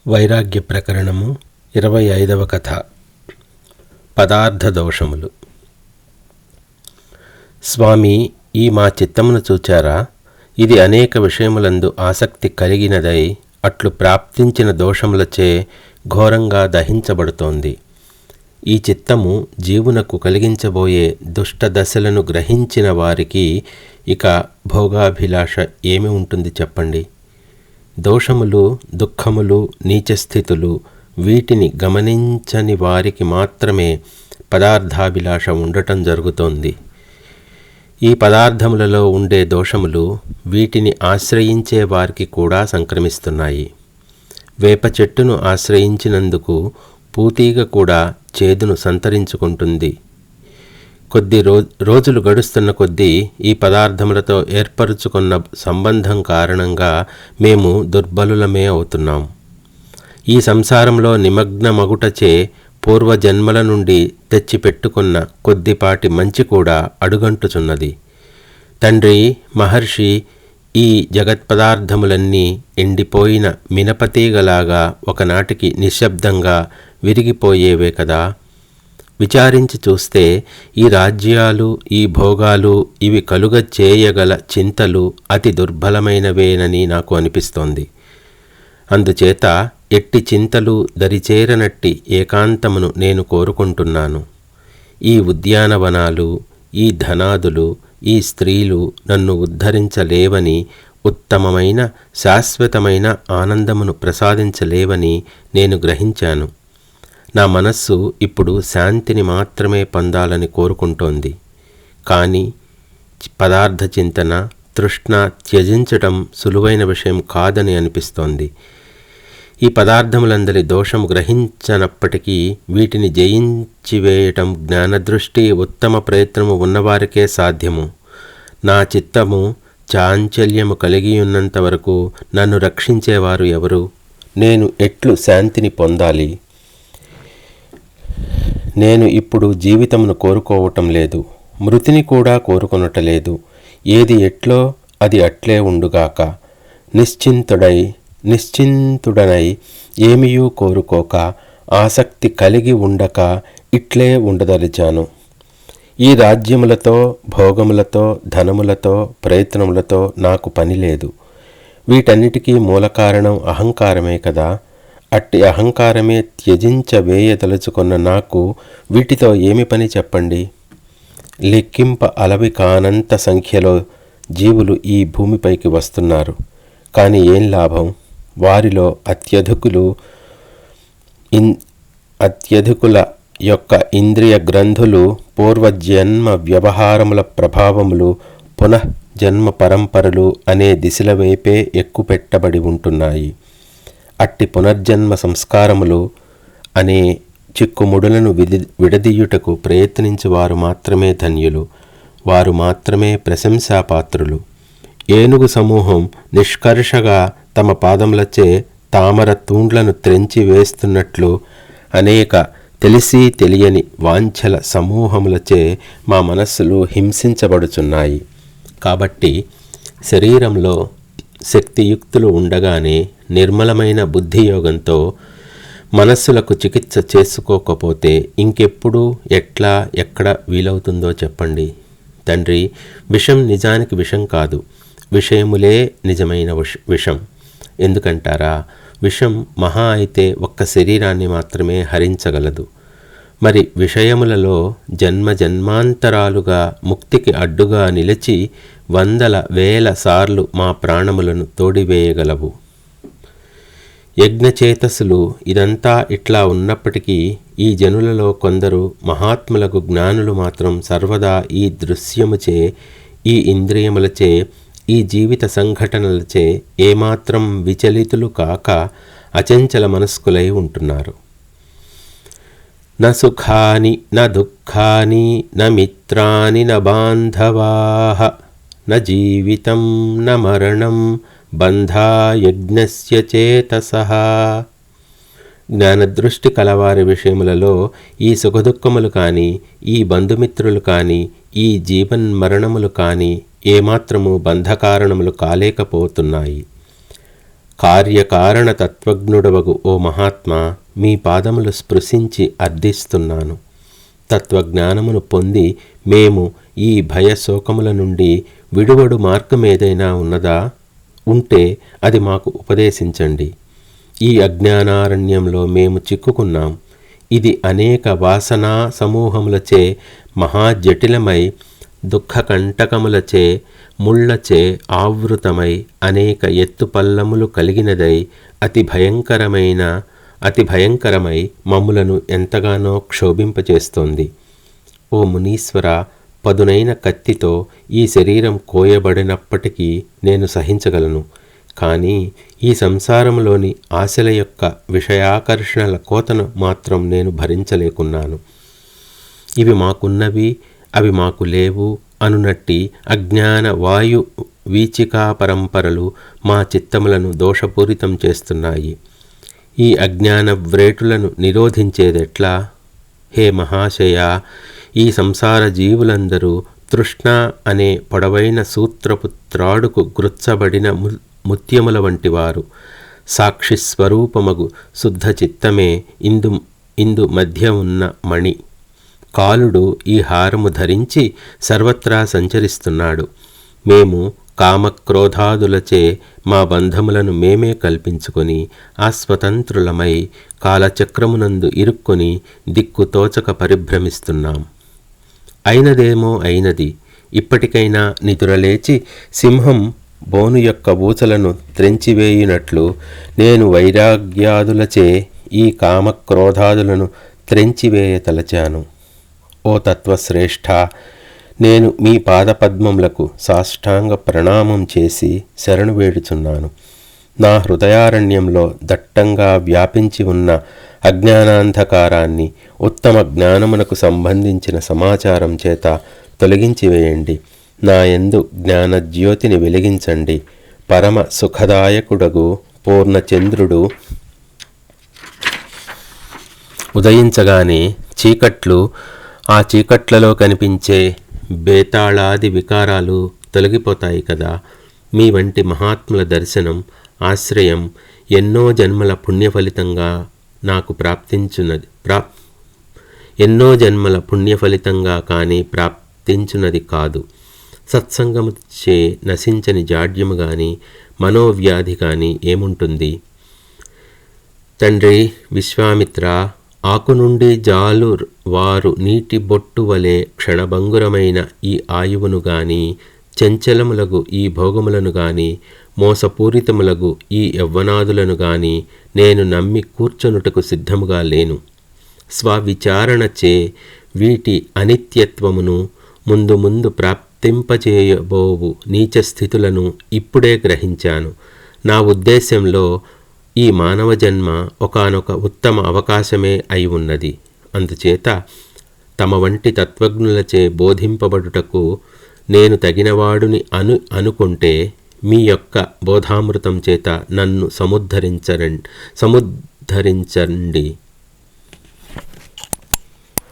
వైరాగ్య ప్రకరణము 25వ కథ. పదార్థ దోషములు. స్వామి, ఈ మా చిత్తమును చూచారా? ఇది అనేక విషయములందు ఆసక్తి కలిగినదై అట్లు ప్రాప్తించిన దోషములచే ఘోరంగా దహించబడుతోంది. ఈ చిత్తము జీవునకు కలిగించబోయే దుష్ట దశలను గ్రహించిన వారికి ఇక భోగాభిలాష ఏమి ఉంటుంది చెప్పండి? దోషములు, దుఃఖములు, నీచస్థితులు వీటిని గమనించని వారికి మాత్రమే పదార్థాభిలాష ఉండటం జరుగుతోంది. ఈ పదార్థములలో ఉండే దోషములు వీటిని ఆశ్రయించే వారికి కూడా సంక్రమిస్తున్నాయి. వేప చెట్టును ఆశ్రయించినందుకు పూతీగ కూడా చేదును సంతరించుకుంటుంది. కొద్ది రోజులు గడుస్తున్న కొద్దీ ఈ పదార్థములతో ఏర్పరుచుకున్న సంబంధం కారణంగా మేము దుర్బలులమే అవుతున్నాం. ఈ సంసారంలో నిమగ్నమగుటచే పూర్వజన్మల నుండి తెచ్చిపెట్టుకున్న కొద్దిపాటి మంచి కూడా అడుగంటుచున్నది. తండ్రి, మహర్షి, ఈ జగత్పదార్థములన్నీ ఎండిపోయిన మినపతీగలాగా ఒకనాటికి నిశ్శబ్దంగా విరిగిపోయేవే కదా. విచారించి చూస్తే ఈ రాజ్యాలు, ఈ భోగాలు, ఇవి కలుగ చేయగల చింతలు అతి దుర్బలమైనవేనని నాకు అనిపిస్తోంది. అందుచేత ఎట్టి చింతలు దరిచేరనట్టి ఏకాంతమును నేను కోరుకుంటున్నాను. ఈ ఉద్యానవనాలు, ఈ ధనాదులు, ఈ స్త్రీలు నన్ను ఉద్ధరించలేవని, ఉత్తమమైన శాశ్వతమైన ఆనందమును ప్రసాదించలేవని నేను గ్రహించాను. నా మనస్సు ఇప్పుడు శాంతిని మాత్రమే పొందాలని కోరుకుంటోంది. కానీ పదార్థ చింతన, తృష్ణ త్యజించటం సులువైన విషయం కాదని అనిపిస్తోంది. ఈ పదార్థములందరి దోషము గ్రహించనప్పటికీ వీటిని జయించివేయటం జ్ఞానదృష్టి, ఉత్తమ ప్రయత్నము ఉన్నవారికే సాధ్యము. నా చిత్తము చాంచల్యము కలిగియున్నంత వరకు నన్ను రక్షించేవారు ఎవరు? నేను ఎట్లు శాంతిని పొందాలి? నేను ఇప్పుడు జీవితమును కోరుకోవటం లేదు, మృతిని కూడా కోరుకొనటలేదు. ఏది ఎట్లో అది అట్లే ఉండుగాక. నిశ్చింతుడనై ఏమియూ కోరుకోక, ఆసక్తి కలిగి ఉండక ఇట్లే ఉండదలిచాను. ఈ రాజ్యములతో, భోగములతో, ధనములతో, ప్రయత్నములతో నాకు పని లేదు. వీటన్నిటికీ మూల కారణం అహంకారమే కదా. అట్టి అహంకారమే త్యజించవేయదలుచుకున్న నాకు వీటితో ఏమి పని చెప్పండి? లెక్కింప అలవి కానంత సంఖ్యలో జీవులు ఈ భూమిపైకి వస్తున్నారు. కానీ ఏం లాభం? వారిలో అత్యధికుల యొక్క ఇంద్రియ గ్రంథులు పూర్వజన్మ వ్యవహారముల ప్రభావములు, పునఃజన్మ పరంపరలు అనే దిశల వైపే ఎక్కుపెట్టబడి ఉంటున్నాయి. అట్టి పునర్జన్మ సంస్కారములు అనే చిక్కుముడులను విడదీయుటకు ప్రయత్నించువారు మాత్రమే ధన్యులు. వారు మాత్రమే ప్రశంసాపాత్రులు. ఏనుగు సమూహం నిష్కర్షగా తమ పాదములచే తామర తూండ్లను త్రెంచి వేస్తున్నట్లు అనేక తెలిసి తెలియని వాంఛల సమూహములచే మా మనస్సులు హింసించబడుచున్నాయి. కాబట్టి శరీరంలో శక్తియుక్తులు ఉండగానే నిర్మలమైన బుద్ధియోగంతో మనస్సులకు చికిత్స చేసుకోకపోతే ఇంకెప్పుడు, ఎట్లా, ఎక్కడ వీలవుతుందో చెప్పండి. తండ్రి, విషం నిజానికి విషం కాదు, విషయములే నిజమైన విషం. ఎందుకంటారా? విషం మహా అయితే ఒక్క శరీరాన్ని మాత్రమే హరించగలదు. మరి విషయములలో జన్మాంతరాలుగా ముక్తికి అడ్డుగా నిలిచి వందల వేల సార్లు మా ప్రాణములను తోడివేయగలవు. యజ్ఞచేతసులు ఇదంతా ఇట్లా ఉన్నప్పటికీ ఈ జనులలో కొందరు మహాత్ములకు జ్ఞానులు మాత్రం సర్వదా ఈ దృశ్యముచే, ఈ ఇంద్రియములచే, ఈ జీవిత సంఘటనలచే ఏమాత్రం విచలితులు కాక అచంచల మనస్కులై ఉంటున్నారు. న సుఖాని న దుఃఖాని న మిత్రాని న బాంధవాః న జీవితం న మరణం బంధా యజ్ఞస్య చేతసః. జ్ఞానదృష్టి కలవారి విషయములలో ఈ సుఖదుఖములు కానీ, ఈ బంధుమిత్రులు కానీ, ఈ జీవన్మరణములు కానీ ఏమాత్రము బంధకారణములు కాలేకపోతున్నాయి. కార్యకారణ తత్వజ్ఞుడవగు ఓ మహాత్మా, మీ పాదములు స్పృశించి అర్థిస్తున్నాను. తత్వజ్ఞానమును పొంది మేము ఈ భయశోకముల నుండి విడువడు మార్గమేదైనా ఉన్నదా? ఉంటే అది మాకు ఉపదేశించండి. ఈ అజ్ఞానారణ్యంలో మేము చిక్కుకున్నాం. ఇది అనేక వాసనా సమూహములచే మహాజటిలమై, దుఃఖకంటకములచే, ముళ్లచే ఆవృతమై, అనేక ఎత్తుపల్లములు కలిగినదై, అతి భయంకరమై మమ్ములను ఎంతగానో క్షోభింపచేస్తోంది. ఓ మునీశ్వర, పదునైన కత్తితో ఈ శరీరం కోయబడినప్పటికీ నేను సహించగలను. కానీ ఈ సంసారంలోని ఆశల యొక్క విషయాకర్షణల కోతను మాత్రం నేను భరించలేకున్నాను. ఇవి మాకున్నవి, అవి మాకు లేవు అనునట్టి అజ్ఞాన వాయు వీచికా పరంపరలు మా చిత్తములను దోషపూరితం చేస్తున్నాయి. ఈ అజ్ఞాన వ్రేటులను నిరోధించేదెట్లా? హే మహాశయ, ఈ సంసార జీవులందరూ తృష్ణ అనే పొడవైన సూత్రపు త్రాడుకు గృచ్చబడిన ముత్యముల వంటివారు. సాక్షి స్వరూపమగు శుద్ధ చిత్తమే ఇందు మధ్య ఉన్న మణి. కాలుడు ఈ హారము ధరించి సర్వత్రా సంచరిస్తున్నాడు. మేము కామక్రోధాదులచే మా బంధములను మేమే కల్పించుకొని అస్వతంత్రులమై కాలచక్రమునందు ఇరుక్కొని దిక్కుతోచక పరిభ్రమిస్తున్నాం. అయినదేమో అయినది. ఇప్పటికైనా నిదురలేచి సింహం బోను యొక్క ఊచలను త్రెంచివేయునట్లు నేను వైరాగ్యాదులచే ఈ కామక్రోధాదులను త్రెంచివేయతలచాను. ఓ తత్వశ్రేష్ఠ, నేను మీ పాదపద్మములకు సాష్టాంగ ప్రణామం చేసి శరణు వేడుచున్నాను. నా హృదయారణ్యంలో దట్టంగా వ్యాపించి ఉన్న అజ్ఞానాంధకారాన్ని ఉత్తమ జ్ఞానమునకు సంబంధించిన సమాచారం చేత తొలగించివేయండి. నా యందు జ్ఞానజ్యోతిని వెలిగించండి. పరమ సుఖదాయకుడగు పూర్ణచంద్రుడు ఉదయించగానే ఆ చీకట్లలో కనిపించే బేతాళాది వికారాలు తొలగిపోతాయి కదా. మీ వంటి మహాత్ముల దర్శనం, ఆశ్రయం ఎన్నో జన్మల పుణ్యఫలితంగా నాకు ఎన్నో జన్మల పుణ్యఫలితంగా కానీ ప్రాప్తించున్నది కాదు. సత్సంగము చే నశించని జాడ్యము గాని మనోవ్యాధి కానీ ఏముంటుంది? తండ్రి విశ్వామిత్ర, ఆకు నుండి జాలు వారు నీటి బొట్టు వలె క్షణభంగురమైన ఈ ఆయువును గాని, చంచలములగు ఈ భోగములను గాని, మోసపూరితములగు ఈ యవ్వనాదులను గాని నేను నమ్మి కూర్చొనుటకు సిద్ధముగా లేను. స్వవిచారణచే వీటి అనిత్యత్వమును, ముందు ముందు ప్రాప్తింపచేయబోవు నీచస్థితులను ఇప్పుడే గ్రహించాను. నా ఉద్దేశ్యంలో ఈ మానవ జన్మ ఒకానొక ఉత్తమ అవకాశమే అయి ఉన్నది. అందుచేత తమ వంటి తత్వజ్ఞులచే బోధింపబడుటకు నేను తగినవాడుని అనుకుంటే మీ యొక్క బోధామృతం చేత నన్ను సముద్ధరించండి.